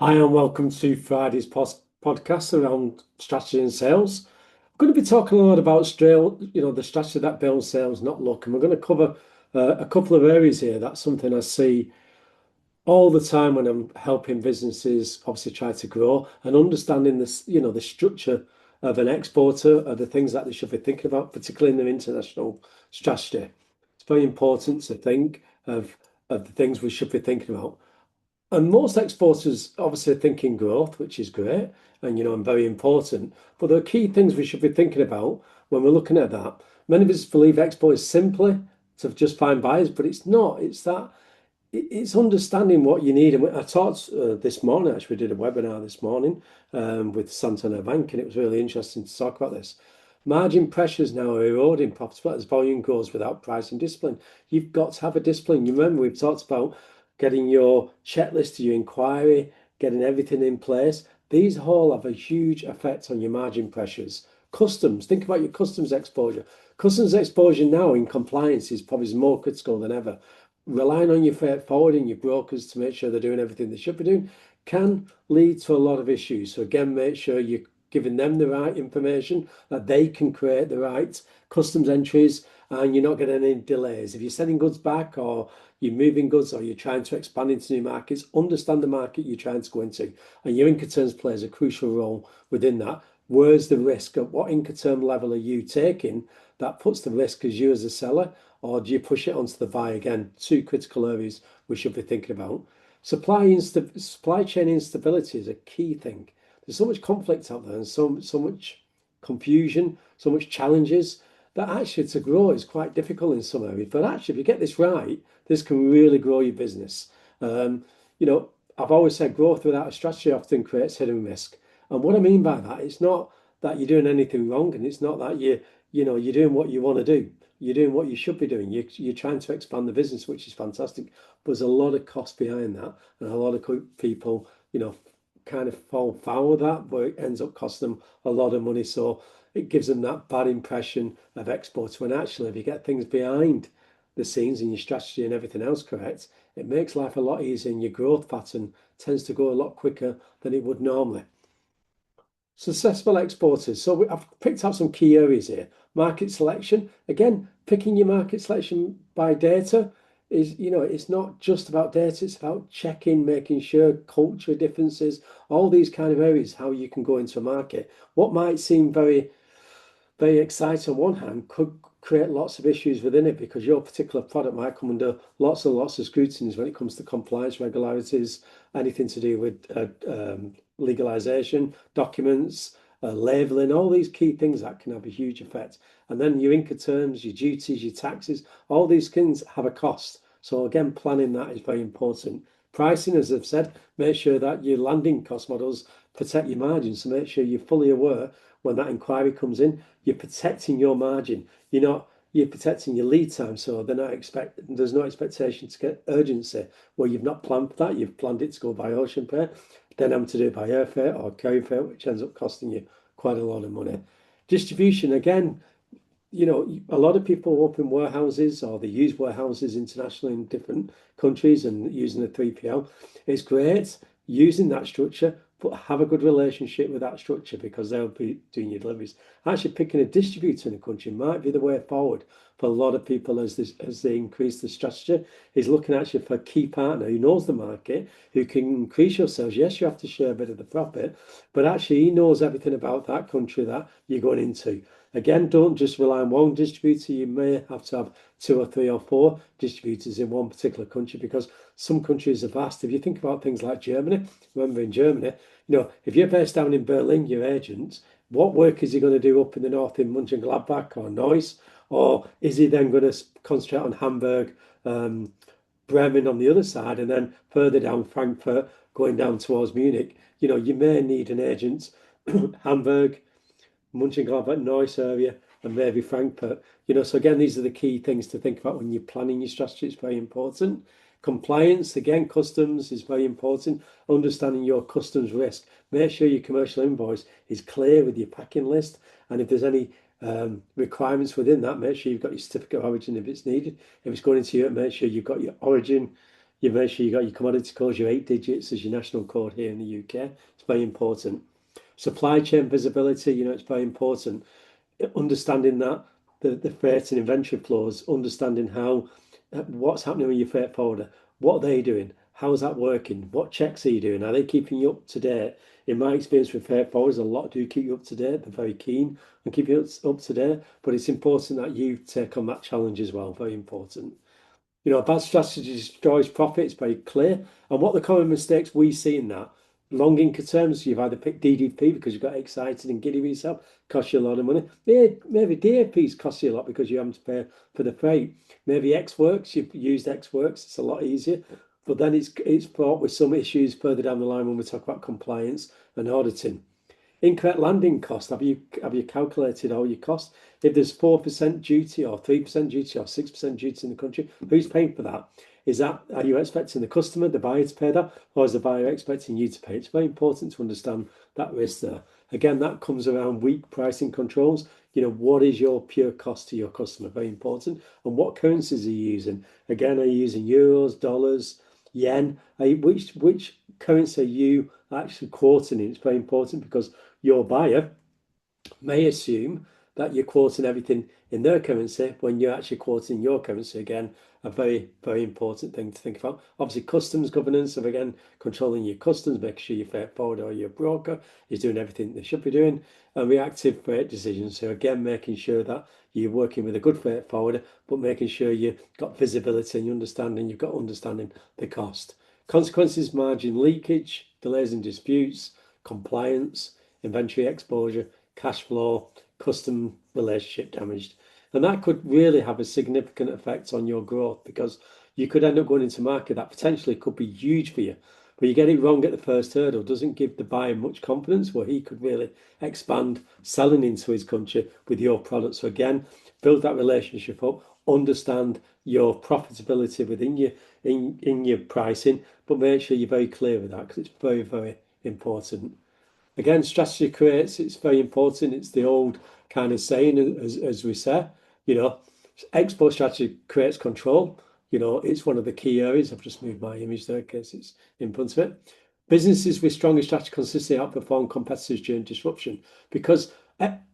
Hi, and welcome to Friday's podcast around strategy and sales. I'm going to be talking a lot about the strategy that builds sales, not luck. And we're going to cover a couple of areas here. That's something I see all the time when I'm helping businesses obviously try to grow and understanding this, the structure of an exporter, of the things that they should be thinking about, particularly in their international strategy. It's very important to think of the things we should be thinking about. And most exporters obviously are thinking growth, which is great and very important. But there are key things we should be thinking about when we're looking at that. Many of us believe export is simply to just find buyers, but it's not. It's understanding what you need. And I talked this morning, actually, we did a webinar this morning with Santander Bank, and it was really interesting to talk about this. Margin pressures now are eroding profitability as volume grows without pricing discipline. You've got to have a discipline. You remember we've talked about getting your checklist to your inquiry, getting everything in place. These all have a huge effect on your margin pressures. Customs, think about your customs exposure. Customs exposure now in compliance is probably more critical than ever. Relying on your freight forwarding, your brokers to make sure they're doing everything they should be doing can lead to a lot of issues. So again, make sure you're giving them the right information, that they can create the right customs entries, and you're not getting any delays. If you're sending goods back or you're moving goods or you're trying to expand into new markets, understand the market you're trying to go into. And your Incoterms plays a crucial role within that. Where's the risk? At what Incoterm level are you taking that puts the risk as you as a seller, or do you push it onto the buyer? Again, two critical areas we should be thinking about. Supply chain instability is a key thing. There's so much conflict out there and so much confusion, so much challenges that actually to grow is quite difficult in some areas. But actually, if you get this right, this can really grow your business. I've always said growth without a strategy often creates hidden risk. And what I mean by that, it's not that you're doing anything wrong, and it's not that you're doing what you want to do. You're doing what you should be doing. You're trying to expand the business, which is fantastic. But there's a lot of cost behind that, and a lot of people, kind of fall foul of that, but it ends up costing them a lot of money. So it gives them that bad impression of exports. When actually, if you get things behind the scenes and your strategy and everything else correct, it makes life a lot easier, and your growth pattern tends to go a lot quicker than it would normally. Successful exporters. So I've picked out some key areas here. Market selection. Again, picking your market selection by data is, it's not just about data, it's about checking, making sure culture differences, all these kind of areas, how you can go into a market. What might seem very, very exciting on one hand could create lots of issues within it, because your particular product might come under lots and lots of scrutiny when it comes to compliance regularities, anything to do with legalization, documents, labeling, all these key things that can have a huge effect. And then your Incoterms, your duties, your taxes, all these things have a cost. So again, planning that is very important. Pricing, as I've said, make sure that your landing cost models protect your margins. So make sure you're fully aware when that inquiry comes in, you're protecting your margin. You're protecting your lead time. So there's no expectation to get urgency where you've not planned for that. You've planned it to go by ocean freight, then having to do it by air freight or carry freight, which ends up costing you quite a lot of money. Distribution, again, a lot of people open warehouses or they use warehouses internationally in different countries and using a 3PL. It's great using that structure, but have a good relationship with that structure, because they'll be doing your deliveries. Actually, picking a distributor in a country might be the way forward for a lot of people as they increase the strategy, is looking actually for a key partner who knows the market, who can increase your sales. Yes, you have to share a bit of the profit, but actually he knows everything about that country that you're going into. Again, don't just rely on one distributor. You may have to have 2 or 3 or 4 distributors in one particular country, because some countries are vast. If you think about things like Germany, remember in Germany, if you're based down in Berlin, your agent, what work is he going to do up in the north in Mönchengladbach or Neuss? Or is he then going to concentrate on Hamburg, Bremen on the other side, and then further down Frankfurt, going down towards Munich? You may need an agent, Hamburg, Mönchengladbach, Neuss area, and maybe Frankfurt. So again, these are the key things to think about when you're planning your strategy. It's very important. Compliance, again, customs is very important. Understanding your customs risk. Make sure your commercial invoice is clear with your packing list. And if there's any requirements within that, make sure you've got your certificate of origin if it's needed. If it's going into Europe, make sure you've got your origin, You make sure you got your commodity codes, your 8 digits as your national code here in the UK. It's very important. Supply chain visibility, it's very important. Understanding that the freight and inventory flows, understanding how what's happening with your freight forwarder, what are they doing, how's that working, what checks are you doing, are they keeping you up to date? In my experience with freight forwarders, a lot do keep you up to date. They're very keen and keep you up to date, but it's important that you take on that challenge as well. Very important. A bad strategy destroys profit. It's very clear. And what the common mistakes we see in that, long Incoterms, you've either picked DDP because you got excited and giddy with yourself, cost you a lot of money. Maybe DAPs cost you a lot because you haven't to pay for the freight. Maybe X Works, you've used X Works, it's a lot easier. But then it's fraught with some issues further down the line when we talk about compliance and auditing. Incorrect landing cost. Have you calculated all your costs? If there's 4% duty or 3% duty or 6% duty in the country, who's paying for that? Are you expecting the customer, the buyer to pay that, or is the buyer expecting you to pay? It's very important to understand that risk there. Again, that comes around weak pricing controls. What is your pure cost to your customer? Very important. And what currencies are you using? Again, are you using euros, dollars, yen? Which currency are you actually quoting in? It's very important because your buyer may assume that you're quoting everything in their currency when you're actually quoting your currency. Again, a very, very important thing to think about. Obviously, customs governance of, again, controlling your customs, making sure your freight forwarder or your broker is doing everything they should be doing, and reactive freight decisions. So again, making sure that you're working with a good freight forwarder, but making sure you've got visibility and you've got understanding the cost. Consequences, margin leakage, delays and disputes, compliance, inventory exposure, cash flow, custom relationship damaged. And that could really have a significant effect on your growth because you could end up going into market that potentially could be huge for you. But you get it wrong at the first hurdle, doesn't give the buyer much confidence where he could really expand selling into his country with your product. So again, build that relationship up, understand your profitability within your pricing, but make sure you're very clear with that because it's very, very important. Again, strategy creates, it's very important. It's the old kind of saying, as we say, export strategy creates control. It's one of the key areas. I've just moved my image there in case it's in front of it. Businesses with stronger strategy consistently outperform competitors during disruption because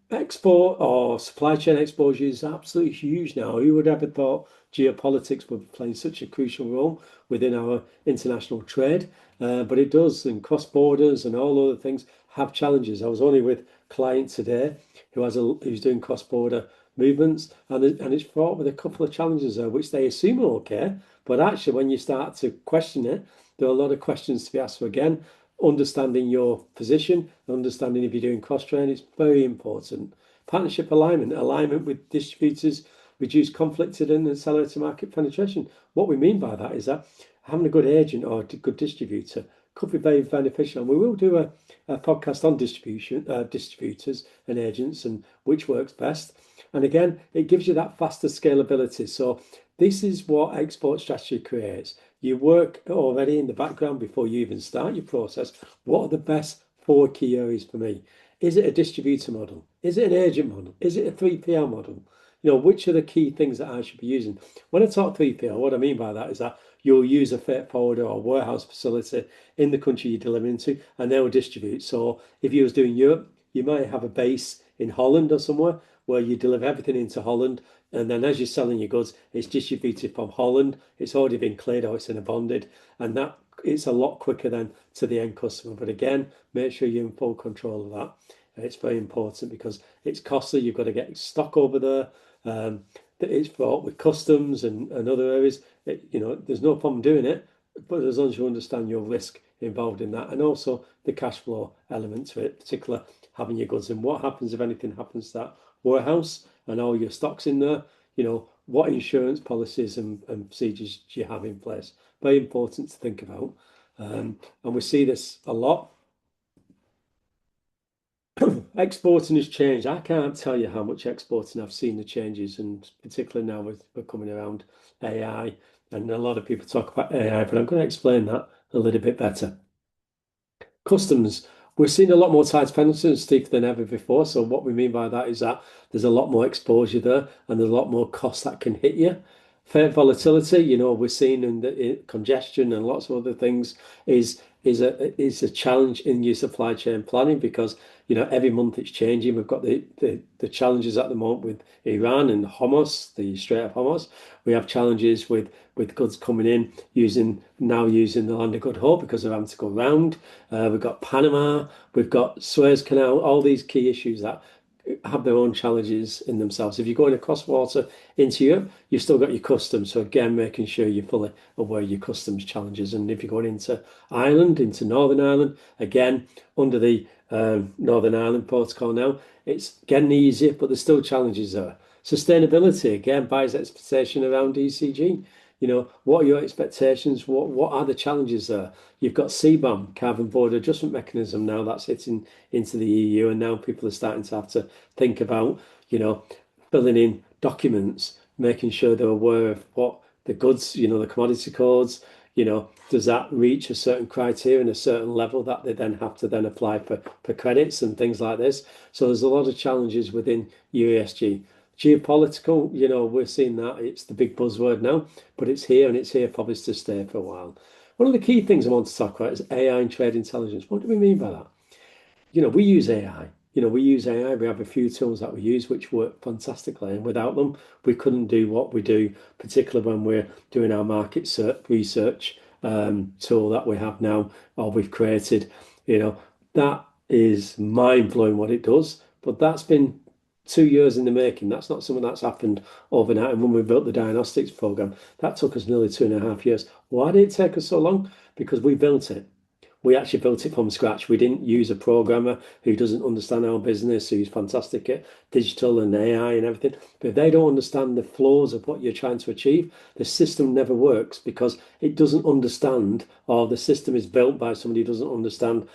export or supply chain exposure is absolutely huge now. Who would ever thought geopolitics would play such a crucial role within our international trade? But it does, and cross borders and all other things have challenges. I was only with a client today who's doing cross border movements, and it's fraught with a couple of challenges there, which they assume are okay. But actually, when you start to question it, there are a lot of questions to be asked. So again, understanding your position, understanding if you're doing cross train, it's very important. Partnership alignment with distributors, reduce conflict and accelerate market penetration. What we mean by that is that having a good agent or a good distributor could be very beneficial. And we will do a podcast on distributors and agents and which works best. And again, it gives you that faster scalability. So this is what export strategy creates. You work already in the background before you even start your process. What are the best 4 key areas for me? Is it a distributor model? Is it an agent model? Is it a 3PL model? Which are the key things that I should be using? When I talk 3PL, what I mean by that is that you'll use a freight forwarder or warehouse facility in the country you're delivering to, and they'll distribute. So if you was doing Europe, you might have a base in Holland or somewhere where you deliver everything into Holland, and then as you're selling your goods, it's distributed from Holland. It's already been cleared or it's in a bonded, and that it's a lot quicker than to the end customer. But again, make sure you're in full control of that. It's very important because it's costly. You've got to get stock over there. It's fraught with customs and other areas. There's no problem doing it, but as long as you understand your risk involved in that, and also the cash flow element to it, particularly having your goods in. What happens if anything happens to that warehouse and all your stocks in there? What insurance policies and procedures do you have in place? Very important to think about. And we see this a lot. Exporting has changed. I can't tell you how much exporting I've seen the changes, and particularly now we're coming around AI, and a lot of people talk about AI, but I'm going to explain that a little bit better. Customs, we're seeing a lot more tight penalties, Steve, than ever before. So what we mean by that is that there's a lot more exposure there, and there's a lot more cost that can hit you. Freight volatility, we're seeing in the congestion and lots of other things is a challenge in your supply chain planning because every month it's changing. We've got the challenges at the moment with Iran and Hamas, the Strait of Hamas. We have challenges with goods coming in using the Land of Good Hope because they're having to go round. We've got Panama, we've got Suez Canal, all these key issues that have their own challenges in themselves. If you're going across water into Europe, you've still got your customs. So again, making sure you're fully aware of your customs challenges. And if you're going into Ireland, into Northern Ireland, again, under the Northern Ireland Protocol now, it's getting easier, but there's still challenges there. Sustainability, again, buys expectation around ECG. What are your expectations? What are the challenges there? You've got CBAM, Carbon Border Adjustment Mechanism now that's hitting into the EU, and now people are starting to have to think about, filling in documents, making sure they're aware of what the goods, the commodity codes, does that reach a certain criteria and a certain level that they then have to then apply for credits and things like this. So there's a lot of challenges within ESG. Geopolitical, we're seeing that it's the big buzzword now, but it's here and it's here probably to stay for a while. One of the key things I want to talk about is AI and trade intelligence. What do we mean by that? We use AI. We use AI. We have a few tools that we use which work fantastically, and without them, we couldn't do what we do, particularly when we're doing our market research tool that we have now or we've created. That is mind blowing what it does, but that's been 2 years in the making. That's not something that's happened overnight. And when we built the diagnostics program, that took us nearly 2.5 years. Why did it take us so long? Because we built it. We actually built it from scratch. We didn't use a programmer who doesn't understand our business, who's fantastic at digital and AI and everything. But if they don't understand the flaws of what you're trying to achieve, the system never works because it doesn't understand, or the system is built by somebody who doesn't understand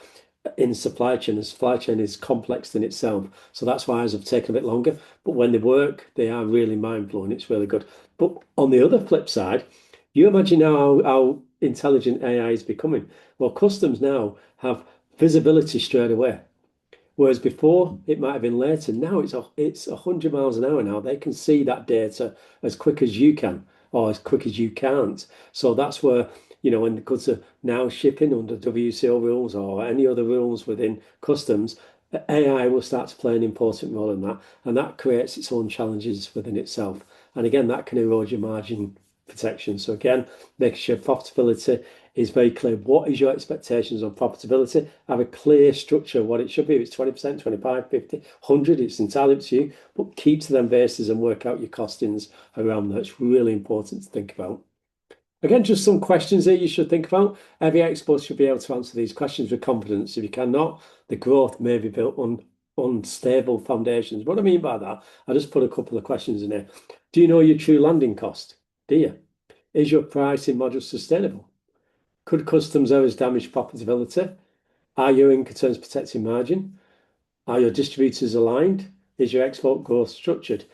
in supply chain. The supply chain is complex in itself. So that's why ours have taken a bit longer. But when they work, they are really mind-blowing. It's really good. But on the other flip side, you imagine how intelligent AI is becoming. Well, customs now have visibility straight away. Whereas before, it might have been later. Now it's 100 miles an hour now. They can see that data as quick as you can or as quick as you can't. So that's where, when the goods are now shipping under WCO rules or any other rules within customs, AI will start to play an important role in that. And that creates its own challenges within itself. And again, that can erode your margin protection. So again, making sure profitability is very clear. What is your expectations on profitability? Have a clear structure of what it should be. If it's 20%, 25, 50, 100, it's entirely up to you, but keep to them bases and work out your costings around that. It's really important to think about. Again, just some questions that you should think about. Every expert should be able to answer these questions with confidence. If you cannot, the growth may be built on unstable foundations. What I mean by that, I just put a couple of questions in here. Do you know your true landing cost? Do you? Is your pricing model sustainable? Could customs errors damage profitability? Are your Incoterms protecting margin? Are your distributors aligned? Is your export growth structured?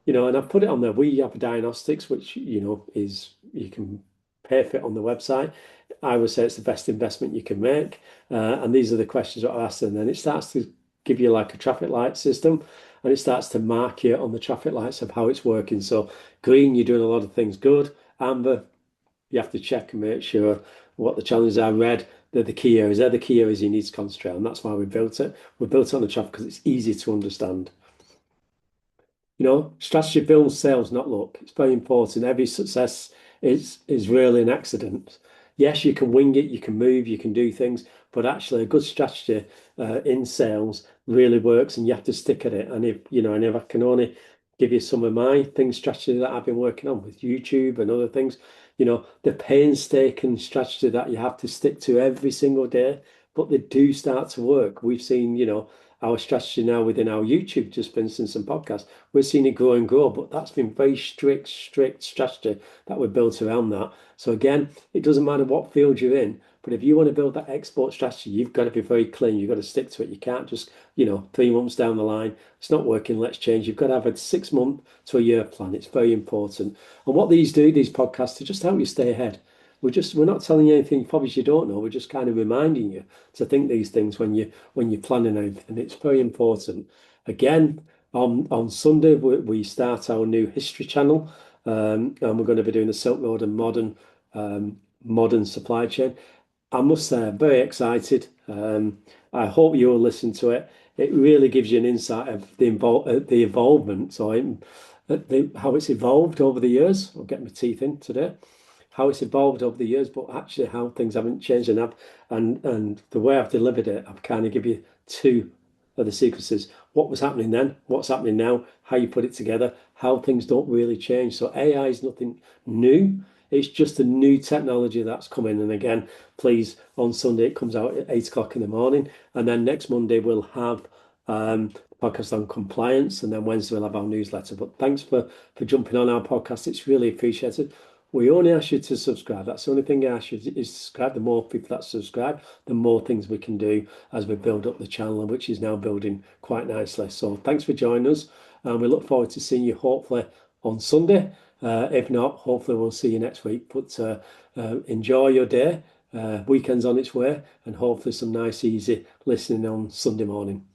And I've put it on there. We have diagnostics, which, is you can pay for it on the website. I would say it's the best investment you can make. And these are the questions that are asked. And then it starts to give you like a traffic light system and it starts to mark you on the traffic lights of how it's working. So green, you're doing a lot of things good. Amber, you have to check and make sure what the challenges are. Red, they're the key areas. They're the key areas you need to concentrate on. That's why we built it. We built it on the traffic because it's easy to understand. Strategy builds sales, not luck. It's very important. Every success is really an accident. Yes, you can wing it, you can move, you can do things, but actually a good strategy in sales really works, and you have to stick at it. And if I can only give you some of my things, strategy that I've been working on with YouTube and other things, the painstaking strategy that you have to stick to every single day, but they do start to work. We've seen, our strategy now within our YouTube, just for instance, and podcast, we're seeing it grow and grow, but that's been very strict strategy that we've built around that. So again, it doesn't matter what field you're in, but if you want to build that export strategy, you've got to be very clean. You've got to stick to it. You can't just, 3 months down the line, it's not working, let's change. You've got to have a 6 month to a year plan. It's very important. And what these podcasts, to just help you stay ahead. We're not telling you anything probably you don't know. We're just kind of reminding you to think these things when you're planning anything. It's very important. Again, on Sunday we start our new history channel. and we're going to be doing the Silk Road and modern supply chain. I must say, I'm very excited. I hope you'll listen to it. It really gives you an insight of the evolvement, so how it's evolved over the years. I'll get my teeth in today. How it's evolved over the years, but actually how things haven't changed enough. And the way I've delivered it, I've kind of give you two of the sequences: what was happening then, what's happening now, how you put it together, how things don't really change. So AI is nothing new. It's just a new technology that's coming. And again, please, on Sunday, it comes out at 8 o'clock in the morning. And then next Monday, we'll have podcast on compliance. And then Wednesday, we'll have our newsletter. But thanks for jumping on our podcast. It's really appreciated. We only ask you to subscribe. That's the only thing I ask you is subscribe. The more people that subscribe, the more things we can do as we build up the channel, which is now building quite nicely. So thanks for joining us. And we look forward to seeing you hopefully on Sunday. If not, hopefully we'll see you next week. But enjoy your day. Weekend's on its way, and hopefully some nice, easy listening on Sunday morning.